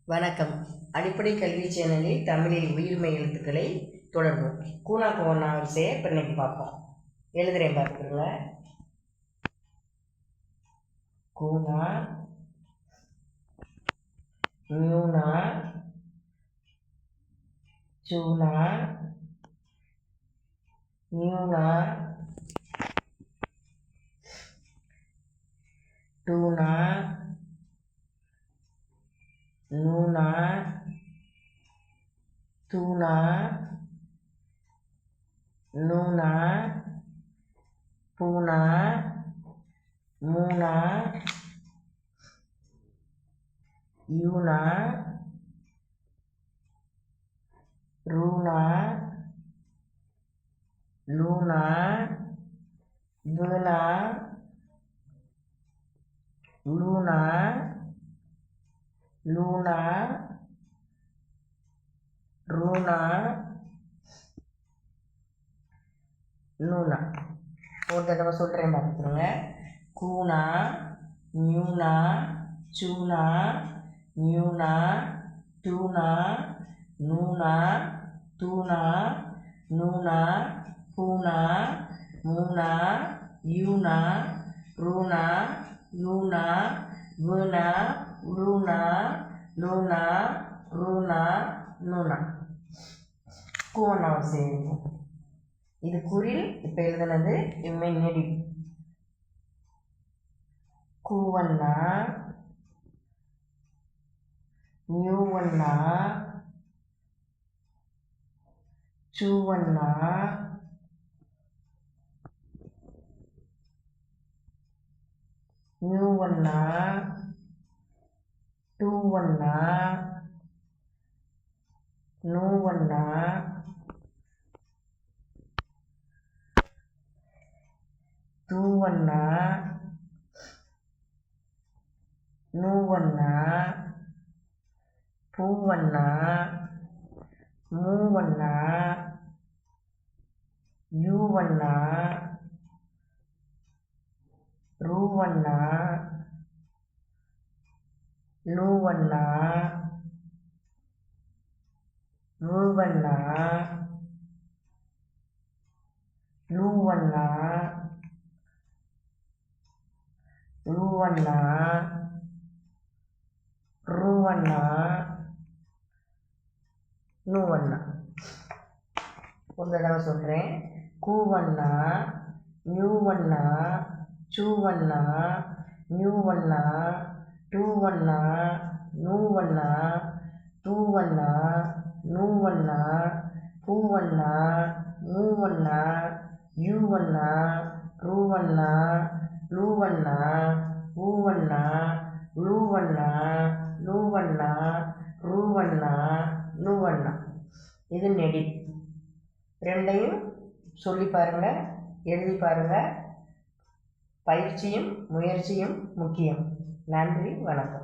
வணக்கம். அடிப்படை கல்வி சேனலில் தமிழில் உயிர்மை எழுத்துக்களை தொடர்போம். கூனா கோவண்ணா வரிசையை இப்போ இன்னைக்கு பார்ப்போம். எழுதுறேன் பார்த்துருங்க. கூனா, நியூனா, சூனா, நியூனா, டூனா, நூனா, தூனா, நூனா, பூனா, மூனா, யூனா, ரூனா, லூனா, பூனா, லூனா, லூனா, ரூனா, நூனா. ஒரு தடவை சொல்கிறேன் பார்த்துருங்க. கூனா, நியூனா, சூனா, நியூனா, டூனா, நூனா, தூனா, நூனா, பூனா, மூனா, யூனா, ரூனா, லூனா, பூனா, லூனா, லூனா, ரூனா, நூனா. கூவண்ணா செய்யும். இது குறில். இப்போ எழுதுனது இம்மை நெடி. கூவண்ணா, நியூவண்ணா, சூவண்ணா, நியூவண்ணா, டூவண்ணா, நூவண்ணா, தூவண்ணா, நூவண்ணா, பூவண்ணா, மூவண்ணா, யூவண்ணா, ரூவண்ணா, லூவண்ணா, ரூவண்ணா, லூவண்ணா, லூவண்ணா, ரூவண்ணா, நூவண்ணா. ஒரு தடவை சொல்கிறேன். கூவண்ணா, நியூவண்ணா, சூவண்ணா, நியூவண்ணா, டூவண்ணா, நூவண்ணா, தூவண்ணா, நூவண்ணா, பூவண்ணா, மூவண்ணா, யூவண்ணா, ரூவண்ணா, லூவண்ணா, ஊவண்ணா, லூவண்ணா, லூவண்ணா, ரூவண்ணா, நூவண்ணா. இது நெடி. ரெண்டையும் சொல்லி பாருங்கள், எழுதி பாருங்கள். பயிற்சியும் முயற்சியும் முக்கியம். நன்றி, வணக்கம்.